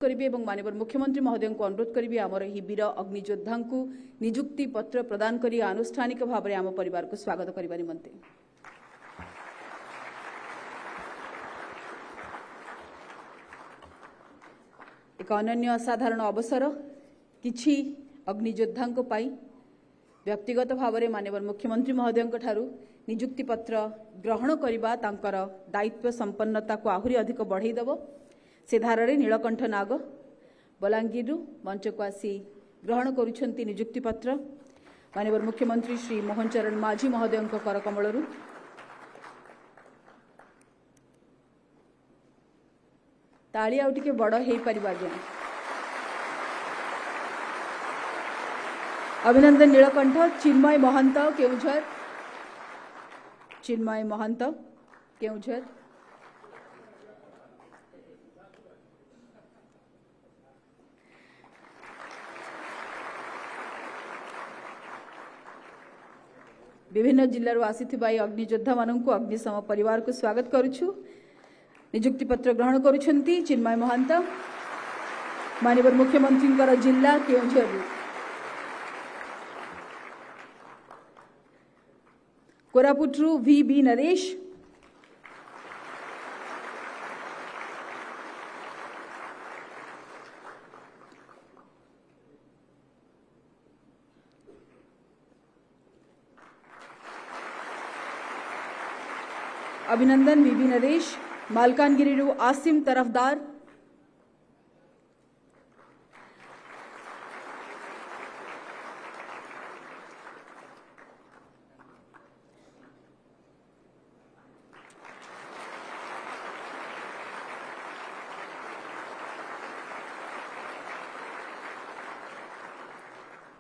करिबे एवं माननीय मुख्यमंत्री महोदय को अनुरोध करी आमर ही वीर अग्नियोद्धा को नियुक्ति पत्र प्रदान करी आनुष्ठानिक भाव में आम परिवार को स्वागत करने निमंते एक अनन्य असाधारण अवसर किछि अग्नियोद्धा व्यक्तिगत भाव में माननीय मुख्यमंत्री महोदय नियुक्ति पत्र ग्रहण करने तांकर दायित्व संपन्नता को आहुरी अधिक बढ़ईदेव से धारे नीलकंठ नाग बलांगीर मंच को आसी ग्रहण करुछंती नियुक्ति पत्र माननीय मुख्यमंत्री श्री मोहन चरण माझी महोदय करकमल ताली आउ टिके बड़ हो पार आज्ञा अभिनंदन नीलकंठ चिन्मय महंत केउझर चिन्मय महंत केउझर विभिन्न जिल्लारू आसीथिबा अग्नियोद्धा माननकु अग्निशम परिवार को स्वागत करुछु नियुक्ति पत्र ग्रहण करुछंती चिन्मय महंत माननीय मुख्यमंत्री जिला केउझर कोरापुटरू वी बी नरेश अभिनंदन वीबी नरेश मालकानगिरी आसिम तरफदार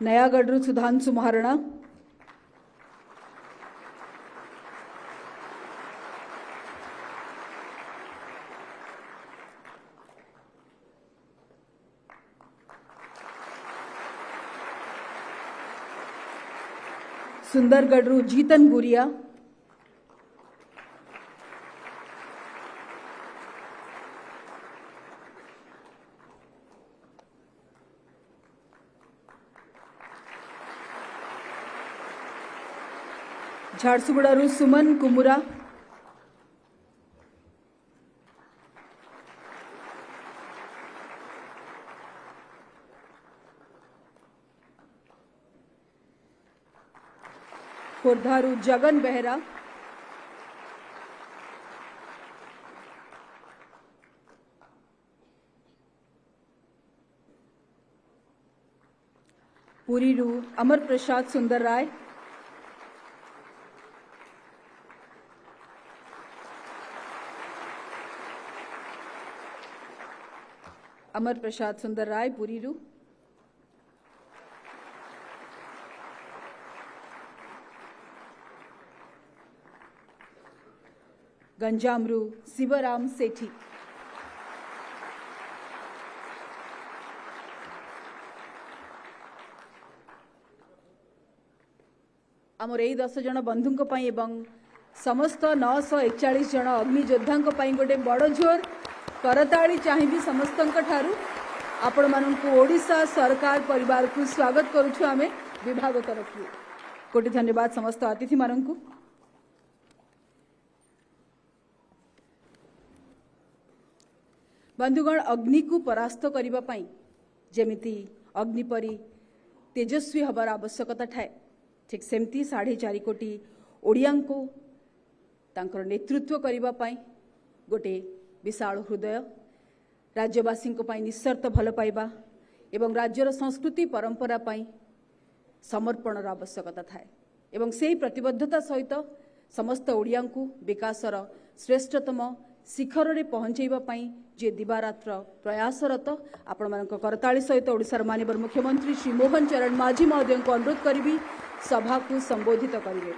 नयागढ़ सुधांशु महारणा सुंदरगढ़ जीतन गुरिया झारसुगुड़ा सुमन कुमुरा खोर्धारू जगन बेहरा पुरीरू अमर प्रसाद सुंदर राय अमर प्रसाद सुंदर राय पुरीरू गंजामरू शिवराम सेठी आमर यही 10 जन बंधुों एवं समस्त 941 जन अग्नियोद्धा गोटे बड़ जोर करताली चाहिए समस्त आपण मानू ओडिशा सरकार परिवार को स्वागत करुछु आमे विभाग तरफ कोटि धन्यवाद समस्त अतिथि मानू बंधुगण अग्नि को परास्त करने जमिति अग्नि परी तेजस्वी हबार आवश्यकता थाए ठीक सेमती 4.5 कोटी ओडिया को तांकर नेतृत्व करने गोटे विशाल हृदय राज्यवासी निस्वार्थ भल पाइबा एवं राज्यर संस्कृति परंपरा पाई समर्पणर आवश्यकता थाए एवं से प्रतिबद्धता सहित समस्त ओडिया को विकासर श्रेष्ठतम शिखर में पहुंचेबा जे दिवारात्र प्रयासरत आपण मानक करताली सहित ओडिशार माननीय मुख्यमंत्री श्री मोहन चरण माझी महोदय को अनुरोध करी सभा को संबोधित करेंगे।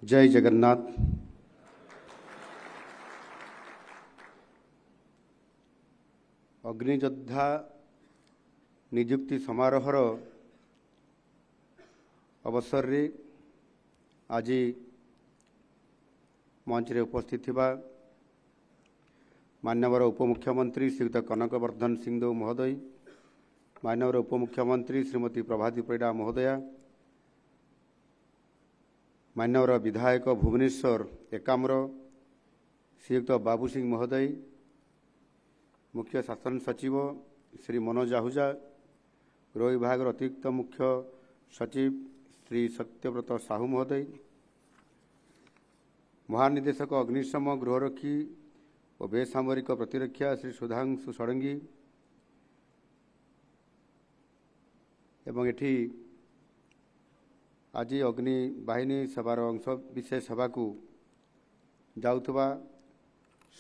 जय जगन्नाथ। अग्नियोद्धा नियुक्ति समारोहर अवसर रे आज मंच रे उपस्थित थिबा माननीय उपमुख्यमंत्री श्रीयुत कनकवर्धन सिंहदेव महोदय, माननीय उपमुख्यमंत्री श्रीमती प्रभाती परिडा महोदया, माननीय विधायक भुवनेश्वर एकाम्र श्रीयुक्त बाबू सिंह महोदय, मुख्य शासन सचिव श्री मनोज आहूजा, गृह विभाग अतिरिक्त मुख्य सचिव श्री सत्यव्रत साहू महोदय, महानिदेशक अग्निशम गृहरक्षी और बेसामरिक प्रतिरक्षा श्री सुधांशु षडंगी एवं एठी आज अग्नि बाहिनी सभार अंश विशेष सभा को जाउथबा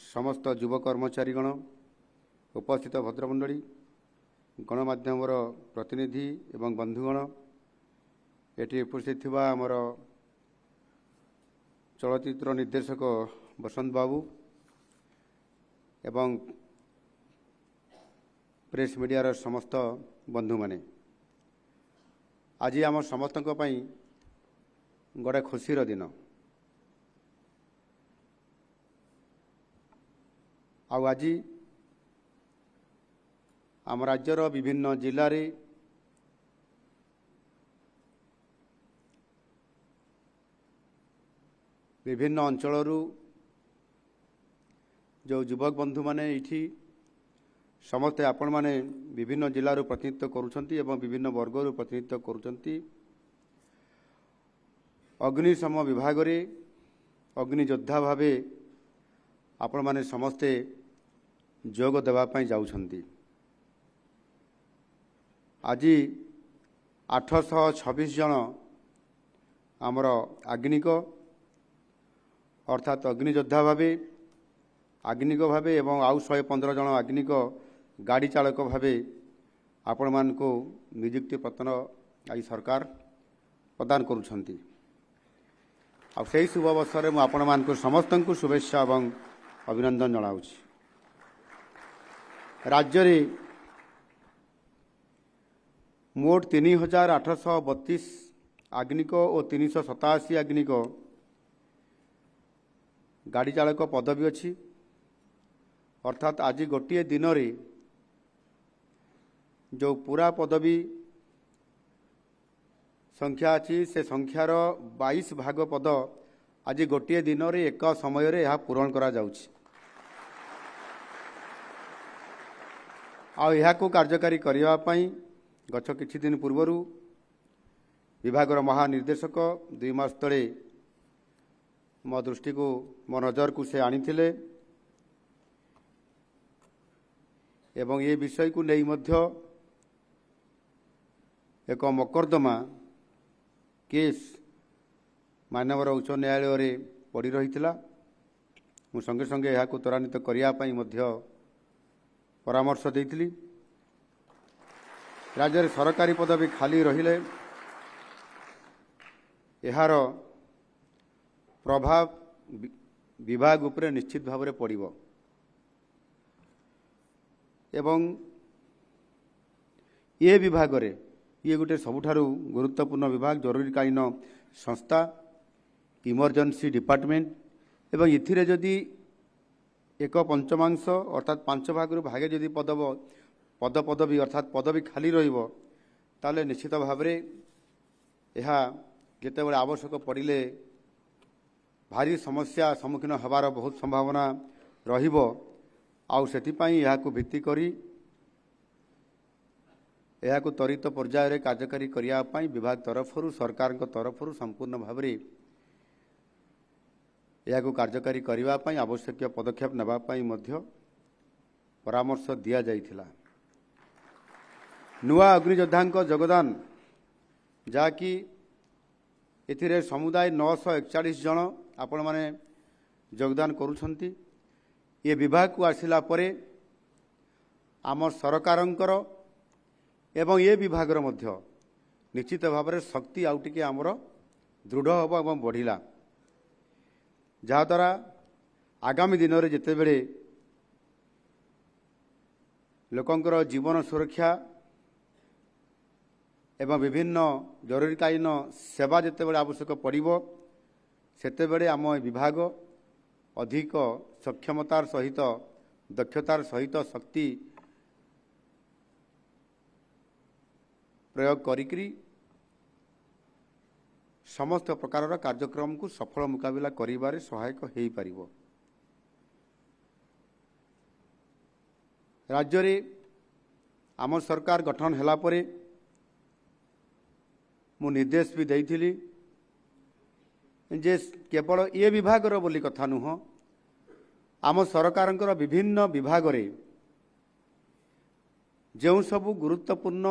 समस्त युव कर्मचारीगण, उपस्थित भद्रमंडली, गणमाध्यम प्रतिनिधि एवं बंधुगण, एटी उपस्थित थिबा आमर चलचित्र निर्देशक बसंत बाबू एवं प्रेस मीडियार समस्त बंधु माने, आज आम समस्त गोटे खुशीर दिन। आज आम राज्यर विभिन्न जिले रे विभिन्न अंचलरू जो युवक बंधु माने इठी समस्ते आपण माने विभिन्न जिलूर प्रतिनिधित्व करुछंती एवं विभिन्न वर्गर प्रतिनिधित्व करुछंती। अग्निशम विभाग रे अग्नियोद्धा भावे आपण माने समस्ते जोग देवा पई जाउछंती। आज 826 जन आमर आग्निक अर्थात अग्नियोद्धा भावे आग्निक भावे एवं आउ 115 जन आग्निक गाड़ी चालक भावे आपण मान को नियुक्ति पत्र आई सरकार प्रदान करुछंती। आ सेही शुभ अवसर में आपण मान को समस्त को शुभेच्छा एवं अभिनंदन जनाउछि। राज्य रे मोट 3832 आग्निक और 387 आग्निक गाड़ी चालक पदवी अच्छी। अर्थात आज गोटे दिन रे जो पूरा पदवी संख्या अच्छी से संख्यार 22 भाग पद आज गोटे दिन रे एक समय रे यह पूरण करा जाउछि। आ यह को कार्यकारी करबा पई गत किछि दिन पूर्वरु विभागर महानिर्देशक 2 मास तले मो दृष्टि को मो नजर को से आनी एवं ये विषय को नहीं मध्य एक मकर्दमा केस माननीय उच्च न्यायालय रे पड़ी रही मु संगे संगे यह त्वरान्वित करने मध्य परामर्श देइथिली। राज्य में सरकारी पदवी खाली रहिले यार प्रभाव विभाग उपरे निश्चित भाव में पड़िबो एवं ये विभाग रे ये गोटे सबुठारु गुरुत्वपूर्ण विभाग जरूरीकालीन संस्था इमरजेंसी डिपार्टमेंट एवं इथिरे जदि एक पंचमांश अर्थात 5 भाग भागे जदि पदवी अर्थात पदवी खाली रहिबो ताले निश्चित भाव में यह जेतेबेले आवश्यक पड़िले भारी समस्या सम्मुखीन हबार बहुत संभावना रहिबो। आउ सेतिपाई यहाकु भित्ति करी यहाकु त्वरित पर्याय रे कार्यकारी करिया पाई विभाग तरफरु सरकार तरफरु संपूर्ण भाव में यहाकु कार्यकारी करिवा पाई आवश्यक पदक्षेप नेबा पाई मध्य परामर्श दिया जाइथिला। नुआ अग्नियोद्धा योगदान जहाँकि एथिरे समुदाय 941 जन आपण माने योगदान करुछंती। ये विभाग को आसिला परे आम सरकारंकर एवं ये विभागर मध्य निश्चित भाव में शक्ति आउ टिके आमर दृढ़ हम एवं बढ़िला। ଯାହାଦ୍ୱାରା ଆଗାମୀ ଦିନରେ ଯେତେବେଳେ ଲୋକଙ୍କର ଜୀବନ ସୁରକ୍ଷା ଏବଂ ବିଭିନ୍ନ ଜରୁରୀକାଳୀନ ସେବା ଯେତେବେଳେ ଆବଶ୍ୟକ ପଡ଼ିବ ସେତେବେଳେ ଆମ ବିଭାଗ ଅଧିକ ସକ୍ଷମତାର ସହିତ ଦକ୍ଷତାର ସହିତ ଶକ୍ତି ପ୍ରୟୋଗ କରିକି ସମସ୍ତ ପ୍ରକାରର କାର୍ଯ୍ୟକ୍ରମକୁ ସଫଳ ମୁକାବିଲା କରିବାରେ ସହାୟକ ହୋଇପାରିବ। ରାଜ୍ୟରେ ଆମ ସରକାର ଗଠନ ହେଲା ପରେ ମୁଁ ନିର୍ଦ୍ଦେଶ ବି ଦେଇଥିଲି ଯେ କେବଳ ଏ ବିଭାଗର ବୋଲି କଥା ନୁହଁ, ଆମ ସରକାରଙ୍କର ବିଭିନ୍ନ ବିଭାଗରେ ଯେଉଁ ସବୁ ଗୁରୁତ୍ୱପୂର୍ଣ୍ଣ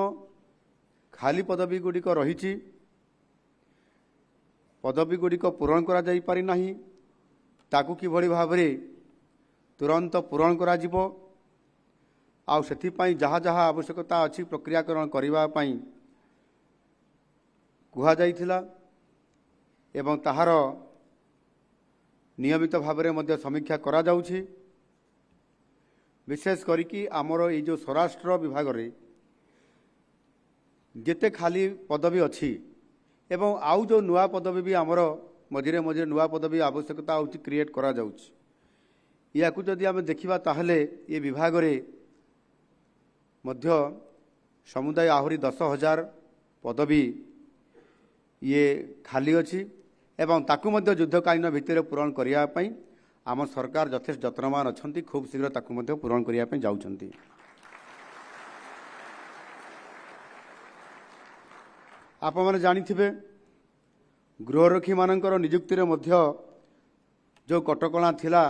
ଖାଲି ପଦବୀ ଗୁଡ଼ିକ ରହିଛି, ପଦବୀ ଗୁଡ଼ିକ ପୂରଣ କରାଯାଇପାରିନାହିଁ, ତାକୁ କିଭଳି ଭାବରେ ତୁରନ୍ତ ପୂରଣ କରାଯିବ ଆଉ ସେଥିପାଇଁ ଯାହା ଯାହା ଆବଶ୍ୟକତା ଅଛି ପ୍ରକ୍ରିୟାକରଣ କରିବା ପାଇଁ କୁହାଯାଇଥିଲା ଏବଂ ତାହାର ନିୟମିତ ଭାବରେ ମଧ୍ୟ ସମୀକ୍ଷା କରାଯାଉଛି। ବିଶେଷ କରିକି ଆମର ଏଇ ଯେଉଁ ସ୍ୱରାଷ୍ଟ୍ର ବିଭାଗରେ ଯେତେ ଖାଲି ପଦବୀ ଅଛି ଏବଂ ଆଉ ଯେଉଁ ନୂଆ ପଦବୀ ବି ଆମର ମଝିରେ ମଝିରେ ନୂଆ ପଦବୀ ଆବଶ୍ୟକତା ହେଉଛି କ୍ରିଏଟ୍ କରାଯାଉଛି। ଏହାକୁ ଯଦି ଆମେ ଦେଖିବା ତାହେଲେ ଏ ବିଭାଗରେ ମଧ୍ୟ ସମୁଦାୟ ଆହୁରି 10,000 ପଦବୀ ଖାଲି ଅଛି ଏବଂ ତାକୁ ମଧ୍ୟ ଯୁଦ୍ଧକାଳୀନ ଭିତ୍ତିରେ ପୂରଣ କରିବା ପାଇଁ ଆମ ସରକାର ଯଥେଷ୍ଟ ଯତ୍ନବାନ ଅଛନ୍ତି। ଖୁବ୍ ଶୀଘ୍ର ତାକୁ ମଧ୍ୟ ପୂରଣ କରିବା ପାଇଁ ଯାଉଛନ୍ତି। ଆପଣମାନେ ଜାଣିଥିବେ ଗୃହରକ୍ଷୀମାନଙ୍କର ନିଯୁକ୍ତିରେ ମଧ୍ୟ ଯେଉଁ କଟକଣା ଥିଲା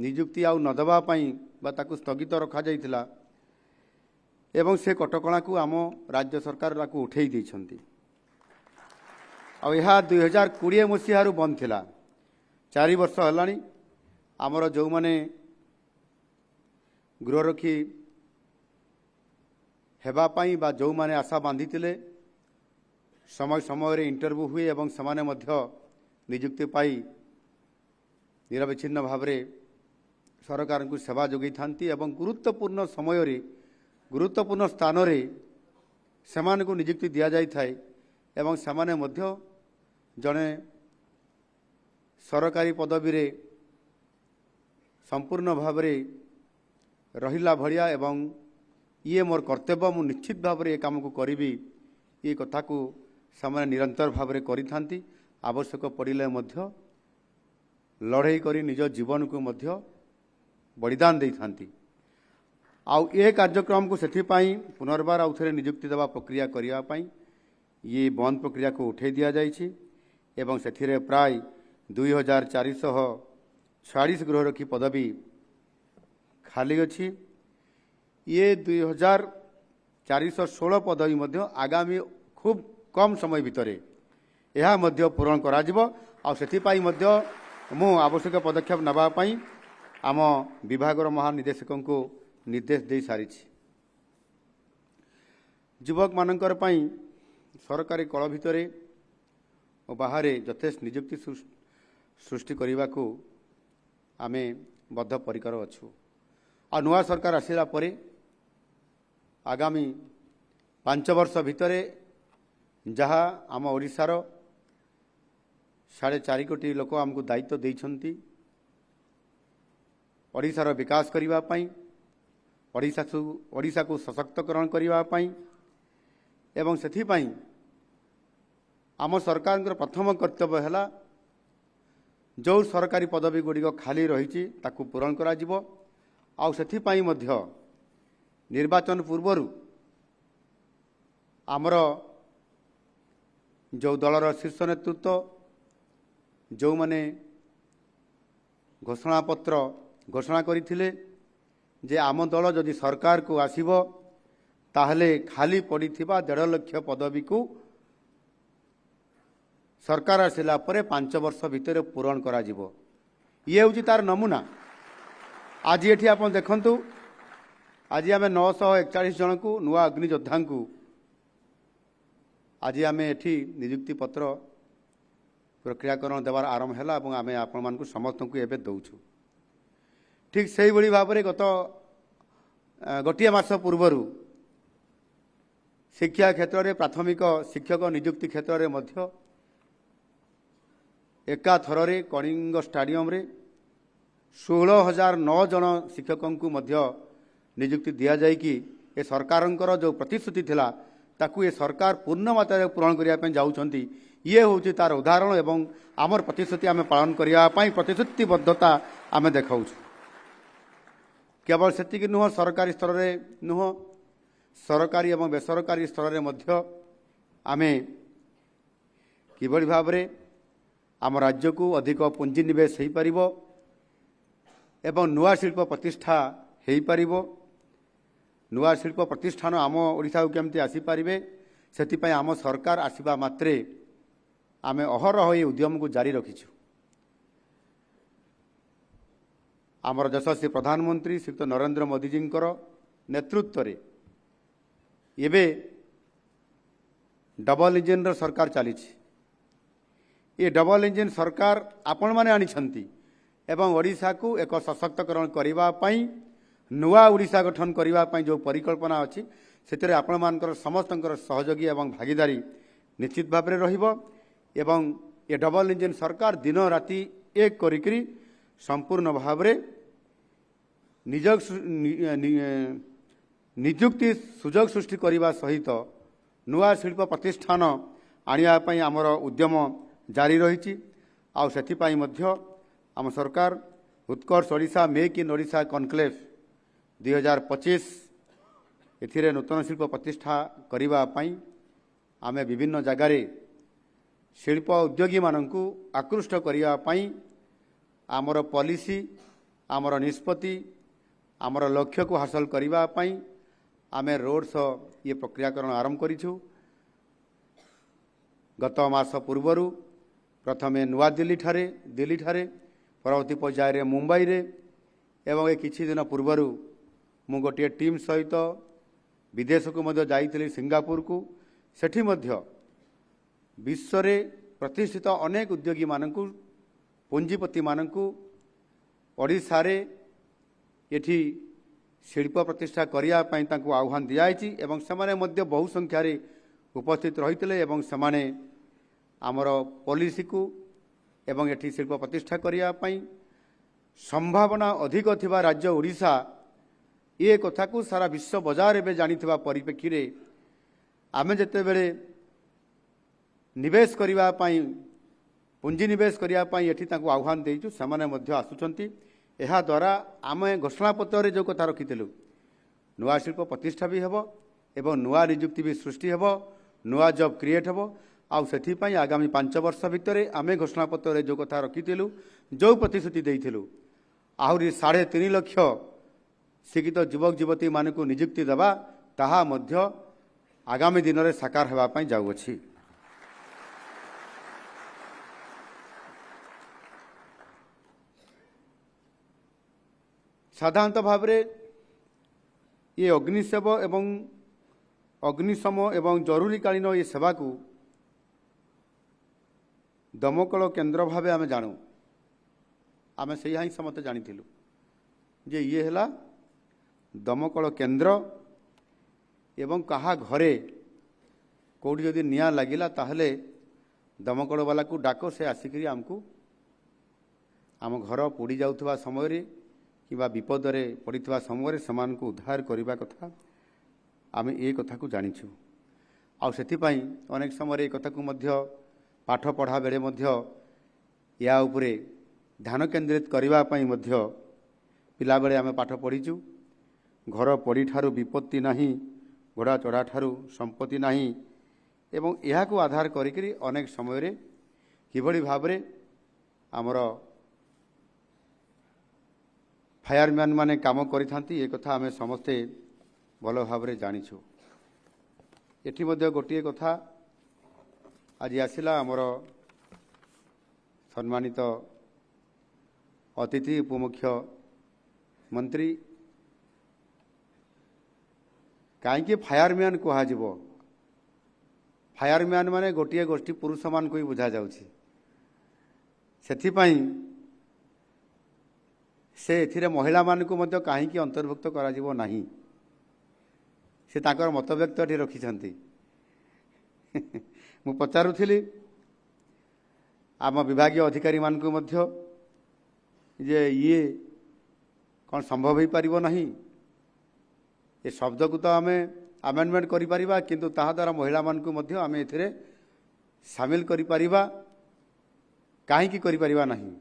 ନିଯୁକ୍ତି ଆଉ ନ ଦେବା ପାଇଁ ବା ତାକୁ ସ୍ଥଗିତ ରଖାଯାଇଥିଲା ଏବଂ ସେ କଟକଣାକୁ ଆମ ରାଜ୍ୟ ସରକାର ତାକୁ ଉଠାଇ ଦେଇଛନ୍ତି। ଆଉ ଏହା 2020 ମସିହାରୁ ବନ୍ଦ ଥିଲା। 4 ବର୍ଷ ହେଲାଣି ଆମର ଯେଉଁମାନେ ଗୃହରକ୍ଷୀ ହେବା ପାଇଁ ବା ଯେଉଁମାନେ ଆଶା ବାନ୍ଧିଥିଲେ ସମୟ ସମୟରେ ଇଣ୍ଟରଭ୍ୟୁ ହୁଏ ଏବଂ ସେମାନେ ମଧ୍ୟ ନିଯୁକ୍ତି ପାଇ ନିରବିଚ୍ଛିନ୍ନ ଭାବରେ ସରକାରଙ୍କୁ ସେବା ଯୋଗାଇଥାନ୍ତି ଏବଂ ଗୁରୁତ୍ୱପୂର୍ଣ୍ଣ ସମୟରେ ଗୁରୁତ୍ୱପୂର୍ଣ୍ଣ ସ୍ଥାନରେ ସେମାନଙ୍କୁ ନିଯୁକ୍ତି ଦିଆଯାଇଥାଏ ଏବଂ ସେମାନେ ମଧ୍ୟ ଜଣେ ସରକାରୀ ପଦବୀରେ ସମ୍ପୂର୍ଣ୍ଣ ଭାବରେ ରହିଲା ଭଳିଆ ଏବଂ ଇଏ ମୋର କର୍ତ୍ତବ୍ୟ, ମୁଁ ନିଶ୍ଚିତ ଭାବରେ ଏ କାମକୁ କରିବି, ଏ କଥାକୁ ସେମାନେ ନିରନ୍ତର ଭାବରେ କରିଥାନ୍ତି। ଆବଶ୍ୟକ ପଡ଼ିଲେ ମଧ୍ୟ ଲଢ଼େଇ କରି ନିଜ ଜୀବନକୁ ମଧ୍ୟ ବଳିଦାନ ଦେଇଥାନ୍ତି। ଆଉ ଏ କାର୍ଯ୍ୟକ୍ରମକୁ ସେଥିପାଇଁ ପୁନର୍ବାର ଆଉ ଥରେ ନିଯୁକ୍ତି ଦେବା ପ୍ରକ୍ରିୟା କରିବା ପାଇଁ ଇଏ ବନ୍ଦ ପ୍ରକ୍ରିୟାକୁ ଉଠାଇ ଦିଆଯାଇଛି ଏବଂ ସେଥିରେ ପ୍ରାୟ 2,446 ଗୃହରକ୍ଷୀ ପଦବୀ ଖାଲି ଅଛି। ଇଏ 2,416 ପଦବୀ ମଧ୍ୟ ଆଗାମୀ ଖୁବ୍ କମ୍ ସମୟ ଭିତରେ ଏହା ମଧ୍ୟ ପୂରଣ କରାଯିବ। ଆଉ ସେଥିପାଇଁ ମଧ୍ୟ ମୁଁ ଆବଶ୍ୟକ ପଦକ୍ଷେପ ନେବା ପାଇଁ ଆମ ବିଭାଗର ମହାନିର୍ଦ୍ଦେଶକଙ୍କୁ ନିର୍ଦ୍ଦେଶ ଦେଇସାରିଛି। ଯୁବକମାନଙ୍କର ପାଇଁ ସରକାରୀ କଳ ଭିତରେ ଓ ବାହାରେ ଯଥେଷ୍ଟ ନିଯୁକ୍ତି ସୃଷ୍ଟି କରିବାକୁ ଆମେ ବଦ୍ଧପରିକର ଅଛୁ। ଆଉ ନୂଆ ସରକାର ଆସିଲା ପରେ ଆଗାମୀ 5 ବର୍ଷ ଭିତରେ ଯାହା ଆମ ଓଡ଼ିଶାର 4.5 କୋଟି ଲୋକ ଆମକୁ ଦାୟିତ୍ୱ ଦେଇଛନ୍ତି ଓଡ଼ିଶାର ବିକାଶ କରିବା ପାଇଁ, ଓଡ଼ିଶାକୁ ସଶକ୍ତକରଣ କରିବା ପାଇଁ ଏବଂ ସେଥିପାଇଁ ଆମ ସରକାରଙ୍କର ପ୍ରଥମ କର୍ତ୍ତବ୍ୟ ହେଲା ଯେଉଁ ସରକାରୀ ପଦବୀ ଗୁଡ଼ିକ ଖାଲି ରହିଛି ତାକୁ ପୂରଣ କରାଯିବ। ଆଉ ସେଥିପାଇଁ ମଧ୍ୟ ନିର୍ବାଚନ ପୂର୍ବରୁ ଆମର ଯେଉଁ ଦଳର ଶୀର୍ଷ ନେତୃତ୍ୱ ଯେଉଁମାନେ ଘୋଷଣାପତ୍ର ଘୋଷଣା କରିଥିଲେ ଯେ ଆମ ଦଳ ଯଦି ସରକାରକୁ ଆସିବ ତାହେଲେ ଖାଲି ପଡ଼ିଥିବା 1.5 ଲକ୍ଷ ପଦବୀକୁ ସରକାର ଆସିଲା ପରେ 5 ବର୍ଷ ଭିତରେ ପୂରଣ କରାଯିବ। ଇଏ ହେଉଛି ତାର ନମୁନା। ଆଜି ଏଠି ଆପଣ ଦେଖନ୍ତୁ, ଆଜି ଆମେ 941 ଜଣଙ୍କୁ ନୂଆ ଅଗ୍ନିଯୋଦ୍ଧାଙ୍କୁ ଆଜି ଆମେ ଏଠି ନିଯୁକ୍ତି ପତ୍ର प्रक्रियाकरण देवार आरंभ है और आम आपण समस्त को एवं दौचु ठीक से ही भाव में गत गोटे मास पूर्वर शिक्षा क्षेत्र में प्राथमिक शिक्षक नियुक्ति क्षेत्र में मध्य एका थर कलिंग स्टाडियम रे 16,009 जन शिक्षकों को मध्य नियुक्ति दि जाइकी ए सरकार जो प्रतिश्रुति थिला ताकू ए सरकार पूर्ण मात्रा पूरण करने जाऊँच ये हूँ तार उदाहरण एवं आमर प्रतिश्रुति आम पालन करने प्रतिश्रुतिबद्धता आम देखा केवल सेतिक नुह सरकारी स्तर में नुह सरकारी एवं बेसरकारी स्तर में मध्य आमे किभली भाव में आम राज्य को अधिक पुंजी निवेश हो पार एवं नुआ शिल्प प्रतिष्ठा हो पार नुआ शिल्प प्रतिष्ठान आम ओडिशा को केमती आसीपारे से आम सरकार आसवा मात्रे आम अहरह ये उद्यम को जारी रखीचु आमर यशस्वी प्रधानमंत्री श्रीयुक्त नरेंद्र मोदी जी नेतृत्व रे एबे डबल इंजिन सरकार चली ये डबल इंजिन सरकार आपण माने आनिछंती एवं ओडिशा को एक सशक्तकरण करने नुआ ओडिशा गठन करने जो परिकल्पना अच्छी से आपण मानकर समस्त सहयोगी एवं भागीदारी निश्चित भाव में रहिबो एवं ये डबल इंजिन सरकार दिन राति एक करी संपूर्ण भाव में निजुक्ति सुजोग सृष्टि करने सहित नुआ शिल्प प्रतिष्ठान आनियापाई आमर उद्यम जारी रही आम सरकार Utkarsh Odisha make in Odisha conclave 2025 एथिरे नूतन शिल्प प्रतिष्ठा करने आम विभिन्न जगार शिल्प उद्योगी मानू आकृष्ट करने आमर पॉलिसी आमर निष्पत्ति आमर लक्ष्य को हासिल करने आम रोड शो ये प्रक्रियाकरण आरंभ करिछु गत मास पूर्वर प्रथमे नुआ दिल्ली ठारे परवर्ती पर्यायर मुंबई रे एवं ए किछि दिन पूर्वर मु गोटे टीम सहित विदेश को मध्य जाइथिली सिंगापुर को सेठी मध्य विश्व रे प्रतिष्ठित अनेक उद्योगी मानकु पुंजीपति मानकु ओडिशा रे एठी शिल्प प्रतिष्ठा करने आह्वान दिखाई एवं सेमाने मध्य बहु संख्यार उपस्थित रही एवं सेमाने आमर पॉलिसी को एवं एठी शिल्प प्रतिष्ठा करने संभावना अधिक थिबा राज्य ओडिशा ये कथा को सारा विश्व बाजार एवं जानिथिबा परिप्रेक्षी रे आमे जेतेबेले निवेश करने पुंजी निवेश करने एठी तांको आह्वान देइछु सेमाने मध्य आसुचंती एहा द्वारा आम घोषणापत्र जो कथा रखिलु नुआ शिल्प प्रतिष्ठा भी हेबो एवं नुआ निजुक्ति भी सृष्टि हेबो नुआ जॉब क्रिएट हेबो आउ सेथिपाई आगामी 5 वर्ष भितर आम घोषणापत्र जो कथा रखिलु जो प्रतिश्रुति देइथिलु आहुरी 3.5 लाख शिक्षित युवक युवती मानकु निजुक्ति देवा ताहा मध्य आगामी दिन में साकार हेबा पई जाउअछि साधारणतः भाव में ये अग्निसेव एवं अग्निशम एवं जरूरीकालीन ये सेवा को दमकल केन्द्र भाव आम जानू आम से ही समस्त जानी जे ये है दमकल केन्द्र एवं कहा घरे कौटी जदि निया लगिला ताहले दमकल वाला को डाक से आसिक आमको आम घर पोड़ी जाउथबा समय रे किबा विपद रे पड़िथबा समय समान को उद्धार करने कथा आम ये कथा को जानिछु आ सेथिपाई अनेक समय कथा को मध्य पाठ पढ़ा बेले मध्य या उपरे ध्यान केन्द्रित करने मध्य पिला बेले आम पाठ पढ़ीचु घर पड़ी ठारू विपत्ति नाही घोड़ा चढ़ा ठारू संपत्ति नाही एवं यह को आधार करी अनेक समय किभली भाव में आमर फायरमैन माने काम करिथांती ये कथा आमे समस्ते भल भाव में जानिछु एठी मध्य गोटे कथा आज आसिला आमर सम्मानित अतिथि उपमुख्य मंत्री कहीं फायरमैन कह फायरमैन माने गोटे गोष्ठी पुरुष मान को ही बुझा जाउछि ସେଥିପାଇଁ ସେ ଏଥିରେ ମହିଳାମାନଙ୍କୁ ମଧ୍ୟ କାହିଁକି ଅନ୍ତର୍ଭୁକ୍ତ କରାଯିବ ନାହିଁ ସେ ତାଙ୍କର ମତବ୍ୟକ୍ତ ଏଠି ରଖିଛନ୍ତି। ମୁଁ ପଚାରୁଥିଲି ଆମ ବିଭାଗୀୟ ଅଧିକାରୀମାନଙ୍କୁ ମଧ୍ୟ ଯେ ଇଏ କ'ଣ ସମ୍ଭବ ହୋଇପାରିବ ନାହିଁ, ଏ ଶବ୍ଦକୁ ତ ଆମେ ଆମେଣ୍ଡମେଣ୍ଟ କରିପାରିବା କିନ୍ତୁ ତାହା ଦ୍ୱାରା ମହିଳାମାନଙ୍କୁ ମଧ୍ୟ ଆମେ ଏଥିରେ ସାମିଲ କରିପାରିବା, କାହିଁକି କରିପାରିବା ନାହିଁ?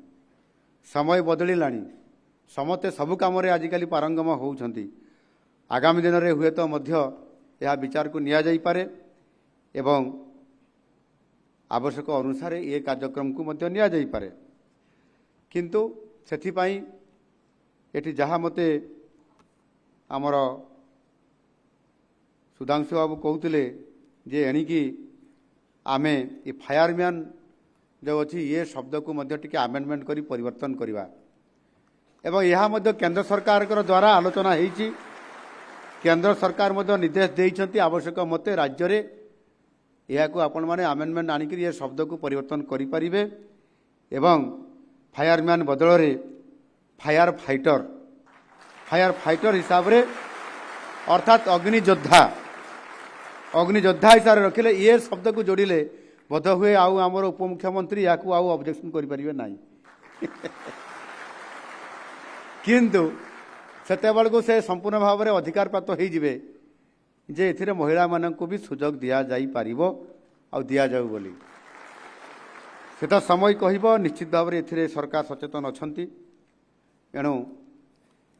ସମୟ ବଦଳିଲାଣି, ସମସ୍ତେ ସବୁ କାମରେ ଆଜିକାଲି ପାରଙ୍ଗମ ହେଉଛନ୍ତି। ଆଗାମୀ ଦିନରେ ହୁଏତ ମଧ୍ୟ ଏହା ବିଚାରକୁ ନିଆଯାଇପାରେ ଏବଂ ଆବଶ୍ୟକ ଅନୁସାରେ ଏ କାର୍ଯ୍ୟକ୍ରମକୁ ମଧ୍ୟ ନିଆଯାଇପାରେ। କିନ୍ତୁ ସେଥିପାଇଁ ଏଠି ଯାହା ମୋତେ ଆମର ସୁଧାଂଶୁ ବାବୁ କହୁଥିଲେ ଯେ ଏଣିକି ଆମେ ଏ ଫାୟାରମ୍ୟାନ୍ ଯେଉଁ ଅଛି ଏ ଶବ୍ଦକୁ ମଧ୍ୟ ଟିକେ ଆମେଣ୍ଡମେଣ୍ଟ କରି ପରିବର୍ତ୍ତନ କରିବା ଏବଂ ଏହା ମଧ୍ୟ କେନ୍ଦ୍ର ସରକାରଙ୍କର ଦ୍ୱାରା ଆଲୋଚନା ହୋଇଛି। କେନ୍ଦ୍ର ସରକାର ମଧ୍ୟ ନିର୍ଦ୍ଦେଶ ଦେଇଛନ୍ତି ଆବଶ୍ୟକ ମତେ ରାଜ୍ୟରେ ଏହାକୁ ଆପଣମାନେ ଆମେଣ୍ଡମେଣ୍ଟ ଆଣିକରି ଏ ଶବ୍ଦକୁ ପରିବର୍ତ୍ତନ କରିପାରିବେ ଏବଂ ଫାୟାରମ୍ୟାନ୍ ବଦଳରେ ଫାୟାର ଫାଇଟର ହିସାବରେ ଅର୍ଥାତ୍ ଅଗ୍ନିଯୋଦ୍ଧା ହିସାବରେ ରଖିଲେ ଏ ଶବ୍ଦକୁ ଯୋଡ଼ିଲେ ବୋଧହୁଏ ଆଉ ଆମର ଉପମୁଖ୍ୟମନ୍ତ୍ରୀ ଏହାକୁ ଆଉ ଅବଜେକ୍ସନ କରିପାରିବେ ନାହିଁ। କିନ୍ତୁ ସେତେବେଳକୁ ସେ ସମ୍ପୂର୍ଣ୍ଣ ଭାବରେ ଅଧିକାରପ୍ରାପ୍ତ ହୋଇଯିବେ ଯେ ଏଥିରେ ମହିଳାମାନଙ୍କୁ ବି ସୁଯୋଗ ଦିଆଯାଇପାରିବ ଆଉ ଦିଆଯାଉ ବୋଲି। ସେ ତ ସମୟ କହିବ। ନିଶ୍ଚିତ ଭାବରେ ଏଥିରେ ସରକାର ସଚେତନ ଅଛନ୍ତି। ଏଣୁ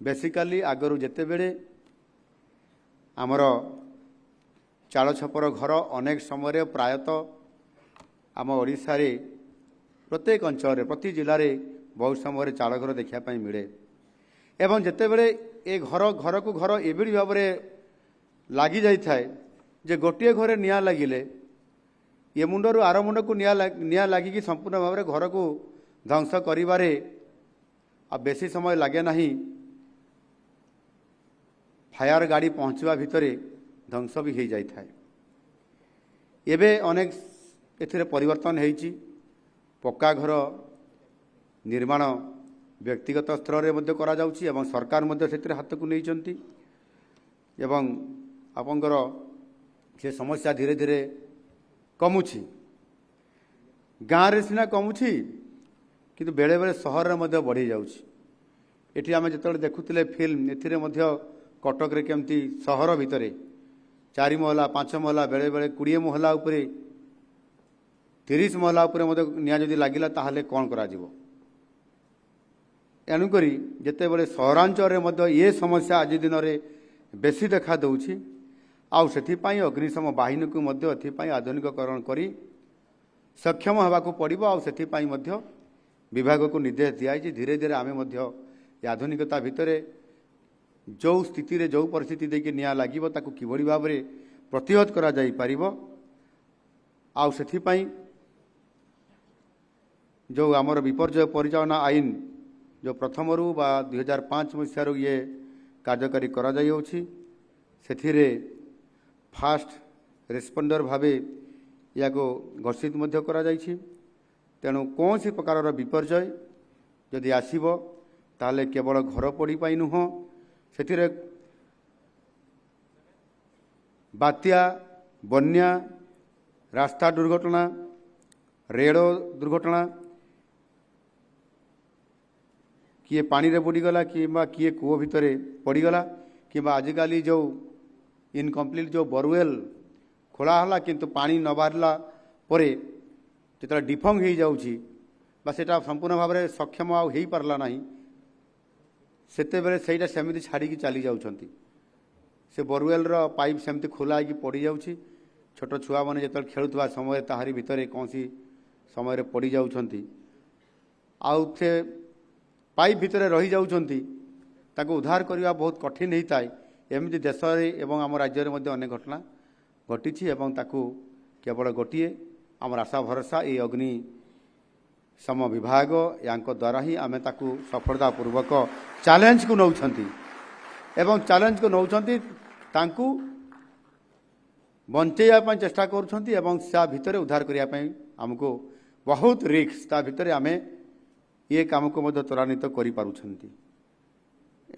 ବେସିକାଲି ଆଗରୁ ଯେତେବେଳେ ଆମର ଚାଳ ଛପର ଘର ଅନେକ ସମୟରେ ପ୍ରାୟତଃ ଆମ ଓଡ଼ିଶାରେ ପ୍ରତ୍ୟେକ ଅଞ୍ଚଳରେ ପ୍ରତି ଜିଲ୍ଲାରେ ବହୁତ ସମୟରେ ଚାଳ ଘର ଦେଖିବା ପାଇଁ ମିଳେ ଏବଂ ଯେତେବେଳେ ଏ ଘରକୁ ଘର ଏଭଳି ଭାବରେ ଲାଗିଯାଇଥାଏ ଯେ ଗୋଟିଏ ଘରେ ନିଆଁ ଲାଗିଲେ ଏ ମୁଣ୍ଡରୁ ଆର ମୁଣ୍ଡକୁ ନିଆଁ ଲାଗିକି ସମ୍ପୂର୍ଣ୍ଣ ଭାବରେ ଘରକୁ ଧ୍ୱଂସ କରିବାରେ ଆଉ ବେଶୀ ସମୟ ଲାଗେ ନାହିଁ। ଫାୟାର ଗାଡ଼ି ପହଞ୍ଚିବା ଭିତରେ ଧ୍ୱଂସ ବି ହୋଇଯାଇଥାଏ। ଏବେ ଅନେକ ଏଥିରେ ପରିବର୍ତ୍ତନ ହୋଇଛି। ପକ୍କା ଘର ନିର୍ମାଣ ବ୍ୟକ୍ତିଗତ ସ୍ତରରେ ମଧ୍ୟ କରାଯାଉଛି ଏବଂ ସରକାର ମଧ୍ୟ ସେଥିରେ ହାତକୁ ନେଇଛନ୍ତି ଏବଂ ଆପଣଙ୍କର ସେ ସମସ୍ୟା ଧୀରେ ଧୀରେ କମୁଛି। ଗାଁରେ ସିନା କମୁଛି କିନ୍ତୁ ବେଳେବେଳେ ସହରରେ ମଧ୍ୟ ବଢ଼ିଯାଉଛି। ଏଠି ଆମେ ଯେତେବେଳେ ଦେଖୁଥିଲେ ଫିଲ୍ମ ଏଥିରେ ମଧ୍ୟ କଟକରେ କେମିତି ସହର ଭିତରେ 4 ମହଲା 5 ମହଲା ବେଳେବେଳେ 20 ମହଲା ଉପରେ 30 ମହଲା ଉପରେ ମଧ୍ୟ ନିଆଁ ଯଦି ଲାଗିଲା ତାହେଲେ କ'ଣ କରାଯିବ? ଏଣୁକରି ଯେତେବେଳେ ସହରାଞ୍ଚଳରେ ମଧ୍ୟ ଏ ସମସ୍ୟା ଆଜି ଦିନରେ ବେଶୀ ଦେଖା ଦେଉଛି ଆଉ ସେଥିପାଇଁ ଅଗ୍ନିଶମ ବାହିନୀକୁ ମଧ୍ୟ ଏଥିପାଇଁ ଆଧୁନିକକରଣ କରି ସକ୍ଷମ ହେବାକୁ ପଡ଼ିବ ଆଉ ସେଥିପାଇଁ ମଧ୍ୟ ବିଭାଗକୁ ନିର୍ଦ୍ଦେଶ ଦିଆଯାଇଛି। ଧୀରେ ଧୀରେ ଆମେ ମଧ୍ୟ ଏ ଆଧୁନିକତା ଭିତରେ ଯେଉଁ ସ୍ଥିତିରେ ଯେଉଁ ପରିସ୍ଥିତି ଦେଇକି ନିଆଁ ଲାଗିବ ତାକୁ କିଭଳି ଭାବରେ ପ୍ରତିହତ କରାଯାଇପାରିବ ଆଉ ସେଥିପାଇଁ ଯେଉଁ ଆମର ବିପର୍ଯ୍ୟୟ ପରିଚାଳନା ଆଇନ ଯେଉଁ ପ୍ରଥମରୁ ବା 2005 ମସିହାରୁ ଇଏ କାର୍ଯ୍ୟକାରୀ କରାଯାଇଅଛି ସେଥିରେ ଫାଷ୍ଟ ରେସ୍ପଣ୍ଡର ଭାବେ ଏହାକୁ ଘୋଷିତ ମଧ୍ୟ କରାଯାଇଛି। ତେଣୁ କୌଣସି ପ୍ରକାରର ବିପର୍ଯ୍ୟୟ ଯଦି ଆସିବ ତାହେଲେ କେବଳ ଘର ପୋଡ଼ି ପାଇଁ ନୁହଁ, ସେଥିରେ ବାତ୍ୟା, ବନ୍ୟା, ରାସ୍ତା ଦୁର୍ଘଟଣା, ରେଳ ଦୁର୍ଘଟଣା, କିଏ ପାଣିରେ ବୁଡ଼ିଗଲା କିମ୍ବା କିଏ କୂଅ ଭିତରେ ପଡ଼ିଗଲା କିମ୍ବା ଆଜିକାଲି ଯେଉଁ ଇନକମ୍ପ୍ଲିଟ୍ ଯେଉଁ ବୋରୱେଲ୍ ଖୋଳା ହେଲା କିନ୍ତୁ ପାଣି ନ ବାହାରିଲା ପରେ ଯେତେବେଳେ ଡିଫଙ୍ଗ ହୋଇଯାଉଛି ବା ସେଇଟା ସମ୍ପୂର୍ଣ୍ଣ ଭାବରେ ସକ୍ଷମ ଆଉ ହୋଇପାରିଲା ନାହିଁ ସେତେବେଳେ ସେଇଟା ସେମିତି ଛାଡ଼ିକି ଚାଲି ଯାଉଛନ୍ତି। ସେ ବୋରୱେଲ୍ର ପାଇପ୍ ସେମିତି ଖୋଲା ହେଇକି ପଡ଼ିଯାଉଛି। ଛୋଟ ଛୁଆମାନେ ଯେତେବେଳେ ଖେଳୁଥିବା ସମୟରେ ତାହାରି ଭିତରେ କୌଣସି ସମୟରେ ପଡ଼ିଯାଉଛନ୍ତି ଆଉ ସେ ପାଇପ୍ ଭିତରେ ରହିଯାଉଛନ୍ତି। ତାକୁ ଉଦ୍ଧାର କରିବା ବହୁତ କଠିନ ହୋଇଥାଏ। ଏମିତି ଦେଶରେ ଏବଂ ଆମ ରାଜ୍ୟରେ ମଧ୍ୟ ଅନେକ ଘଟଣା ଘଟିଛି ଏବଂ ତାକୁ କେବଳ ଗୋଟିଏ ଆମର ଆଶା ଭରସା ଏହି ଅଗ୍ନିଶମ ବିଭାଗ ୟାଙ୍କ ଦ୍ୱାରା ହିଁ ଆମେ ତାକୁ ସଫଳତାପୂର୍ବକ ଚ୍ୟାଲେଞ୍ଜକୁ ନେଉଛନ୍ତି ଏବଂ ଚ୍ୟାଲେଞ୍ଜକୁ ନେଉଛନ୍ତି ତାଙ୍କୁ ବଞ୍ଚାଇବା ପାଇଁ ଚେଷ୍ଟା କରୁଛନ୍ତି ଏବଂ ତା ଭିତରେ ଉଦ୍ଧାର କରିବା ପାଇଁ ଆମକୁ ବହୁତ ରିସ୍କ ତା ଭିତରେ ଆମେ ये काम को मध्य त्वरान्वित करिपारुछन्ति।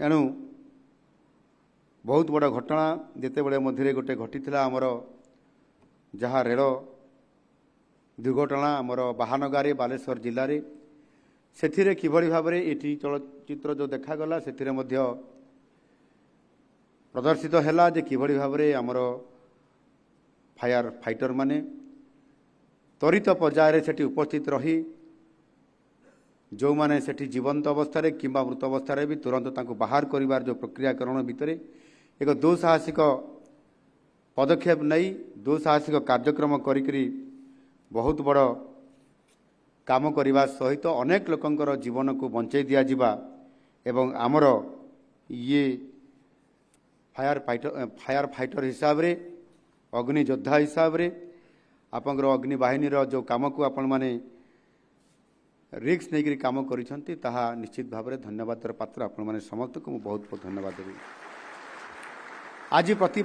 एणु बहुत बड़ घटना जेतेबेले मध्य गोटे घटीथिला आमर जहाँ रेल दुर्घटना आमर बाहानगारे बालेश्वर जिले में से किभली भाव में ये चलचित्र जो देखागला से प्रदर्शित है जे किभली भाव में आमर फायर फाइटर माने त्वरित पर्यायर से उपस्थित रही जो माने सेठी जीवंत अवस्था किंबा मृत अवस्था भी तुरंत तांको बाहर करिवार जो प्रक्रियाकरण भितर एक दुस्साहसिक पदक्षेप नहीं दुस्साहसिक कार्यक्रम करी बहुत बड़ काम करने सहित अनेक लोकंकर जीवन को बंचाई दिया जिबा एवं आमर ये फायर फाइटर हिसाब रे अग्नि योद्धा हिसाब रे आपंकर अग्नि बाहिनी जो काम को आपण माने रिक्स नहीं काम करिसंती ताहा निश्चित भाव में धन्यवाद पात्र आपण माने समस्त को बहुत बहुत धन्यवाद देवी। आज प्रति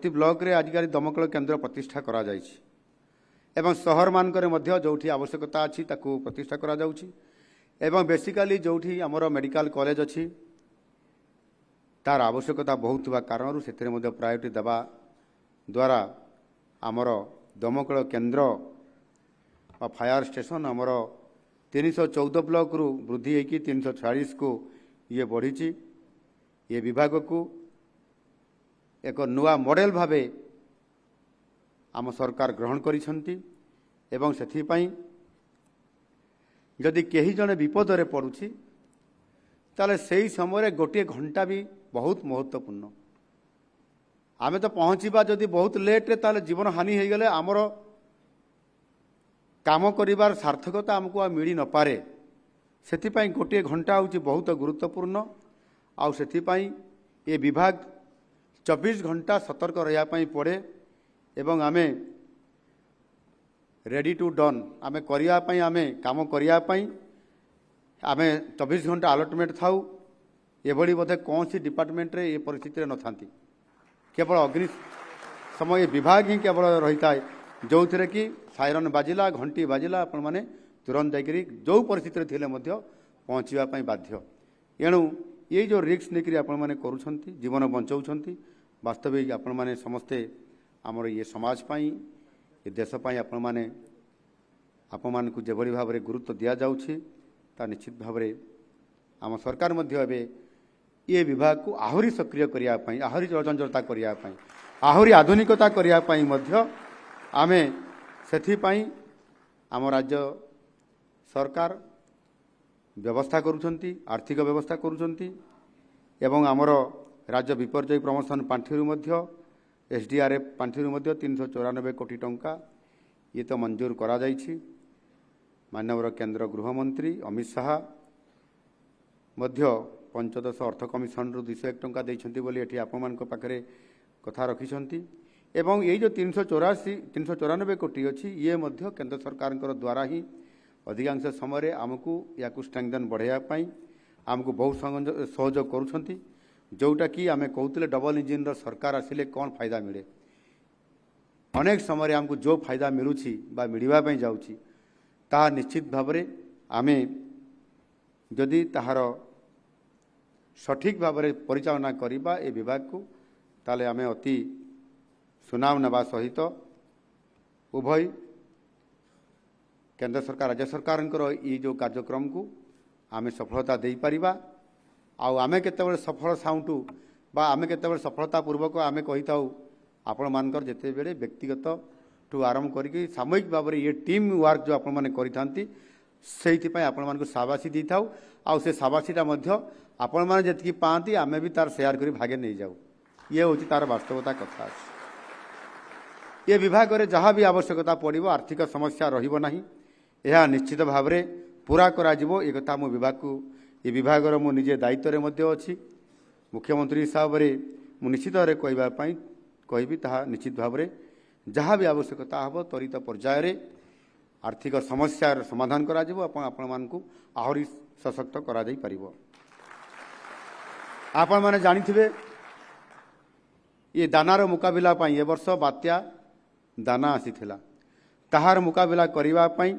ब्लॉक रे आजिकारी दमकल केन्द्र प्रतिष्ठा करा जायछि एवं सहर मानकरे मध्य जोठी आवश्यकता अछि ताकू प्रतिष्ठा करा जाउछि एवं बेसिकली जोठी हमर मेडिकल कॉलेज अछि तार आवश्यकता बहुत हुआ कारण से मध्य प्रायोरिटी देवा द्वारा आमर दमकल केन्द्र और फायर स्टेशन आमर 314 ब्लॉक रु वृद्धि होगी 346 को ये बढ़ी ये विभाग को एक नुआ मॉडल भावे आम सरकार ग्रहण करिसंती एवं सेथिपाई जदि केही जने विपद रे पड़ुछि ताले सेही समय गोटे घंटा भी बहुत महत्वपूर्ण आमे तो पहुँचीबा जदि बहुत लेट रे ताले जीवन हानि हो गले आमर काम करिवार सार्थकता आमको आ मिली न पारे सेथिपाई गोटे घंटा होछि बहुत गुरुत्वपूर्ण आउ सेथिपाई ये विभाग 24 घंटा सतर्क रहिया पई पड़े एवं आमे रेडी टू डन आमे करिया पई आमे काम करिया पई आमे 24 घंटा अलर्टमेंट थाउ एभली बोधे कौन सी डिपार्टमेंट रे ये परिस्थिति न थांती केवल अग्नि समय विभाग ही केवल रही था जो थे कि सायरन बाजिला घंटी बाजिला आपण माने तुरंत जाकरी जो परिस्थिति थिले मध्य पहुँचवा बाध्य एणु ये जो रिक्स नहीं आपण माने करूछंती जीवन बंचाउछंती वास्तविक आपण माने समस्ते आमर ये समाज पाई ये देश पाई आपण माने आपण मान को जेभली भाव में गुरुत्व दिया जाउछि ता निश्चित भाव में आम सरकार मध्य एबे ये विभाग को आहुरी सक्रिय करिया पाई आहुरी जलचंचलता करिया पाई आहुरी आधुनिकता करिया पाई मध्य आमे सेथि पाई आम राज्य सरकार व्यवस्था करुछंती आर्थिक व्यवस्था करुछंती एवं आमर राज्य विपर्यय प्रमोशन पांठिरु मध्य एसडीआरएफ पांठिरु मध्य 394 कोटी टंका ये तो मंजूर करा जाइछि माननीय केंद्र गृहमंत्री अमित शाह मध्य पंचदश अर्थ कमिशन रु 201 टंका देइछंती बोली एठी आपमान को पाखरे कथा रखिछंती एवं ये जो 394 कोटी अच्छी ये मध्य केंद्र सरकार द्वारा ही अधिकांश समय आमको या स्ट्रेंथन बढ़ाई आमको बहुत सहयोग करुछंती जोटा कि आमे कहते डबल इंजिन रो सरकार आसिले कौन फायदा मिले अनेक समय आमको जो फायदा मिलुछि बा मिलवा पई जाउछि ता निश्चित भाव में आमे जदि ताहार सठिक भाव में परिचालना करिबा ए विभाग को ताले आमे अति सुनाम नवा सहित उभय केंद्र सरकार राज्य सरकार ये जो कार्यक्रम को आमे सफलता दे पारिबा आउ आमे केतेबेले सफल साउंटू बा आमे केतेबेले सफलता पूर्वक आमे कहिताउ आपण मानकर जेतेबेले व्यक्तिगत ठू आरंभ करिक सामूहिक भाव में ये टीम वर्क जो आपण माने करिथांती सेहिति पय आपण मान को शाबाशी दी थाउ आउ से शाबाशीटा मध्य आपण माने जेतकी पांती आमे भी तार शेयर करी भागे नहीं जाऊ ये होची तार वास्तवता कथा ये विभाग में जहाँ भी आवश्यकता पड़ो आर्थिक समस्या रहिबो नाही यह निश्चित भाव में पूरा करा जिवो ए कथा मो विभाग को ये विभाग मो निजे दायित्व मध्य अछि मुख्यमंत्री हिसाब से मु निश्चित भाव कहवाई कहबी ताहा निश्चित भाव में जहाँ भी आवश्यकता हम त्वरित पर्यायर आर्थिक समस्यार समाधान करा जिवो आपण मानकु आहुरी सशक्त करा जाई परिबो। आपण माने जानिथिबे ये दानार मुकाबिला पाई ए वर्ष बात्या दाना आसीथिला ताहार मुकाबिला करिबा पाई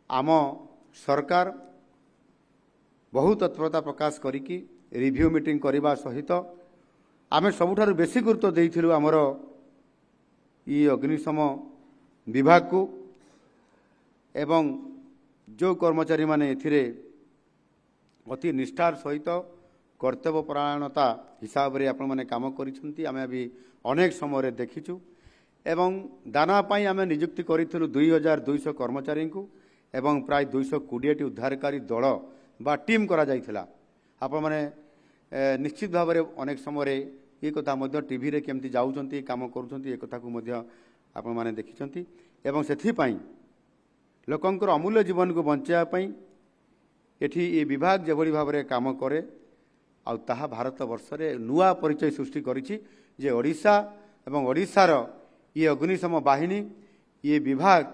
आम सरकार बहुत तत्परता प्रकाश करिकी रिव्यू मीटिंग करने सहित आम सबुठारु बेसी गुरुत्व देइथिलु आमर ई अग्निशम विभाग को एवं जो कर्मचारी माने एथिरे अति निष्ठार सहित कर्तव्यपरायणता हिसाब से आपण मैंने काम करिसेंती आमे अभी अनेक समय देखिचु एवं दाना पाई आमे नियुक्ति करिथिलु 2200 कर्मचारी को एवं प्राय 220 उद्धारकारी दल बा टीम करा जाइथिला आपण माने निश्चित भाव में अनेक समय ये कथा मध्य टीवी रे केमती जाउचंती काम करूचंती ए कथा को मध्य आपण माने देखिचंती एवं सेथि पई लोकंकर अमूल्य जीवन को बंचाया पई एठी ये विभाग जेभली भाव में काम करे आउ ताहा भारत वर्ष रे नुआ परिचय सृष्टि करिछि जे ओडिशा एवं ओडिशार ये अग्निशम बाहिनी ये विभाग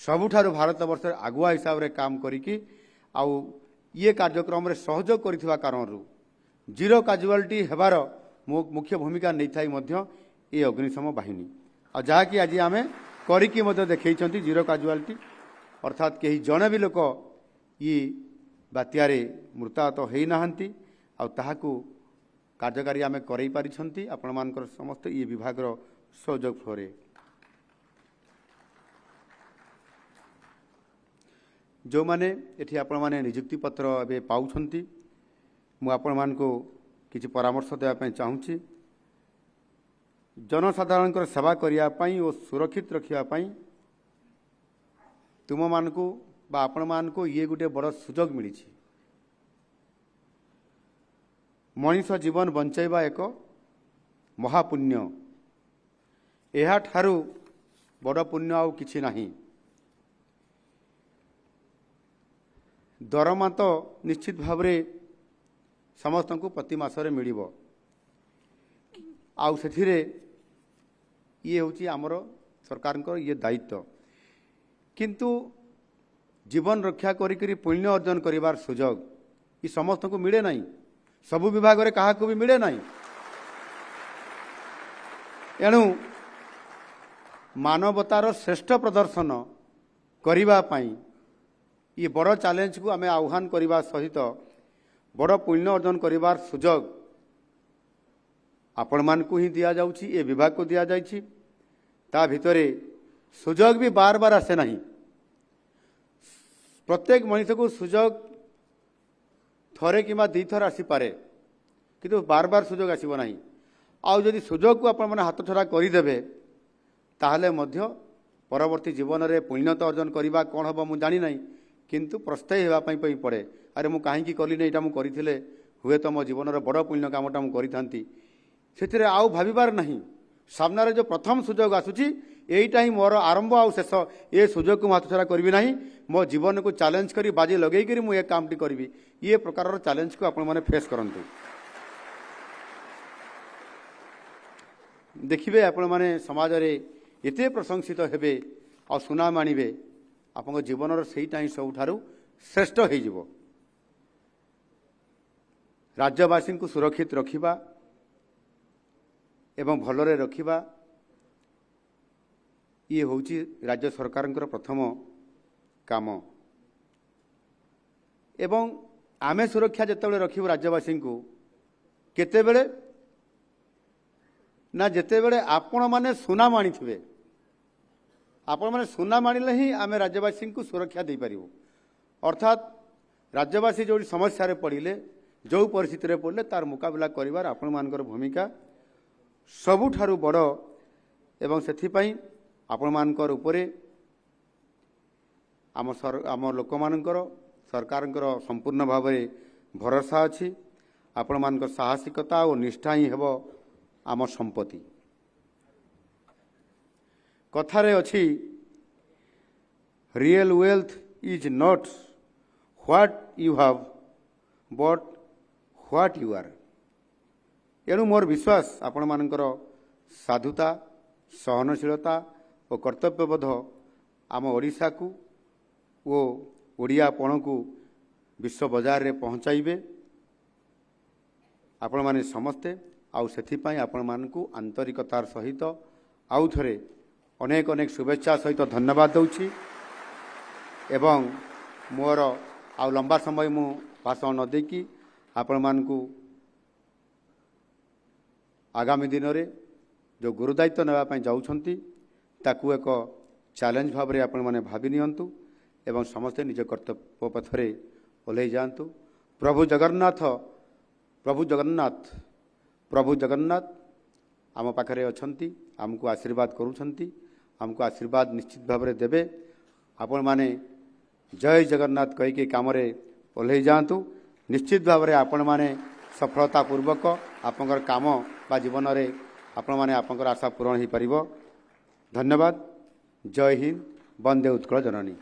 सबुठारु भारत वर्ष आगुआ हिसाब रे काम करिकी आउ ये कार्यक्रम रे सहयोग करिथिबा कारणरू जीरो काजुआलिटी हेबार मुख्य भूमिका नहीं थाई मध्य ये अग्निशम बाहिनी आ जहाँकि आज आमे करिकी मध्य देखैछंती जीरो काजुआलिटी अर्थात कहीं जड़े भी लोक ये बात्यारे मृताहत हो नाहांती आ ताहाकू कार्यकारी आमे करई पारिछंती आपण मानकर समस्त ये विभाग रो सहयोग फरे जो माने एठी आपण माने नियुक्ति पत्र एबे पाउछंती मु आपण मान को किछि परामर्श देवा पई चाहूछि जनसाधारण सेवा करिया पई और सुरक्षित रखिया पई तुम मान को बा आपण मान को ये गोटे बड़ सुजोग मिली मनीष जीवन बंचाइबा एक महापुण्य एहा ठारू बड़ पुण्य आउ किछि नाही दरमा तो निश्चित भाव रे समस्त को प्रति मासरे मिलिबो आउ सेथिरे ये होची आमर सरकार ये दायित्व किंतु जीवन रक्षा करी पुण्य अर्जन करिवार सुजोग ये समस्त को मिले नहीं सबु विभाग रे कहा को भी मिले नहीं एणु मानवतार श्रेष्ठ प्रदर्शन करिवा पाई ये बड़ चैलेंज को आमे आह्वान करने सहित बड़ पुण्य अर्जन करिवार सुजोग आपण मान को ही दिया जाउछि ए विभाग को दिया जाइछि ता भितरे सुजोग भी बार बार आसे नहीं प्रत्येक मनुष्य को सुजोग थरे किंवा दी थर आसी पारे किंतु बार बार सुजोग आसीबो नहीं आउ जदि सुजोग को आपण माने हाथ छड़ा करिदेबे ताहले मध्य परवर्ती जीवन रे पुण्यता अर्जन करिबा कोन हबो मु जानि नहीं किंतु प्रस्थायी हेबा पई पड़े अरे मु काहेकि कली नै एटा मु करिथिले हुए तो मो जीवन रे बड़ पुण्य कामटा मु करिथांती सेथिरे आउ भाबिबार नहीं सामना रे जो प्रथम सुजोग आसुची एटा ही मोर आरंभ आउ शेष ए सुजोग को हाथ छड़ा करबी नहीं मो जीवन को चैलेंज करी बाजी लगेई करी मु ए कामटी करबी ये प्रकार चैलेंज को आपण माने फेस करंतु देखिबे आपण माने समाज रे एते प्रशंसित हेबे आ सुनाम आनिबे आपन जीवन रो सेईटा ही सबुठारु श्रेष्ठ हो जिवो राज्यवासी को सुरक्षित रखिबा एवं भलरे रखिबा ये होची राज्य सरकार प्रथम काम एवं आमे सुरक्षा जेतेबेले रखिबो राज्यवासी को केतेबेले ना जेतेबेले आपण माने सुनाम आनिथिबे आपण माने सुनाम आनिले ही आमे राज्यवासी को सुरक्षा दे पारिबो अर्थात राज्यवासी जो समस्या रे पड़िले जो परिस्थिति रे पड़ले तार मुकाबला करिवार आपण मानकर भूमिका सबुठारु बड़ एवं सेथि पई आपण मानकर उपरे आम लोक मानकर सरकारंकर संपूर्ण भाव में भरोसा अछि आपण मानकर साहसिकता और निष्ठा ही हेबो आम संपत्ति कथारे अछि real wealth is not what you have but what you are एणु मोर विश्वास आपण मानकर साधुता सहनशीलता और कर्तव्यबोध आम ओडिशा को वो ओडियापण को विश्व बाजार रे पहुँचाइबे आपण माने समस्ते आउ सेथिपाई आपण मानकु आंतरिकतार सहित आउ थरे अनेक अनेक शुभेच्छा सहित धन्यवाद दउछि ଏବଂ ମୋର ଆଉ ଲମ୍ବା ସମୟ ମୁଁ ଭାଷଣ ନ ଦେଇକି ଆପଣମାନଙ୍କୁ ଆଗାମୀ ଦିନରେ ଯେଉଁ ଗୁରୁଦାୟିତ୍ୱ ନେବା ପାଇଁ ଯାଉଛନ୍ତି ତାକୁ ଏକ ଚ୍ୟାଲେଞ୍ଜ ଭାବରେ ଆପଣମାନେ ଭାବି ନିଅନ୍ତୁ ଏବଂ ସମସ୍ତେ ନିଜ କର୍ତ୍ତବ୍ୟ ପଥରେ ଓହ୍ଲାଇ ଯାଆନ୍ତୁ। ପ୍ରଭୁ ଜଗନ୍ନାଥ ଆମ ପାଖରେ ଅଛନ୍ତି, ଆମକୁ ଆଶୀର୍ବାଦ କରୁଛନ୍ତି, ଆମକୁ ଆଶୀର୍ବାଦ ନିଶ୍ଚିତ ଭାବରେ ଦେବେ। ଆପଣମାନେ ଜୟ ଜଗନ୍ନାଥ କହିକି କାମରେ ଓହ୍ଲାଇ ଯାଆନ୍ତୁ। ନିଶ୍ଚିତ ଭାବରେ ଆପଣମାନେ ସଫଳତାପୂର୍ବକ ଆପଣଙ୍କର କାମ ବା ଜୀବନରେ ଆପଣମାନେ ଆପଣଙ୍କର ଆଶା ପୂରଣ ହୋଇପାରିବ। ଧନ୍ୟବାଦ। ଜୟ ହିନ୍ଦ। ବନ୍ଦେ ଉତ୍କଳ ଜନନୀ।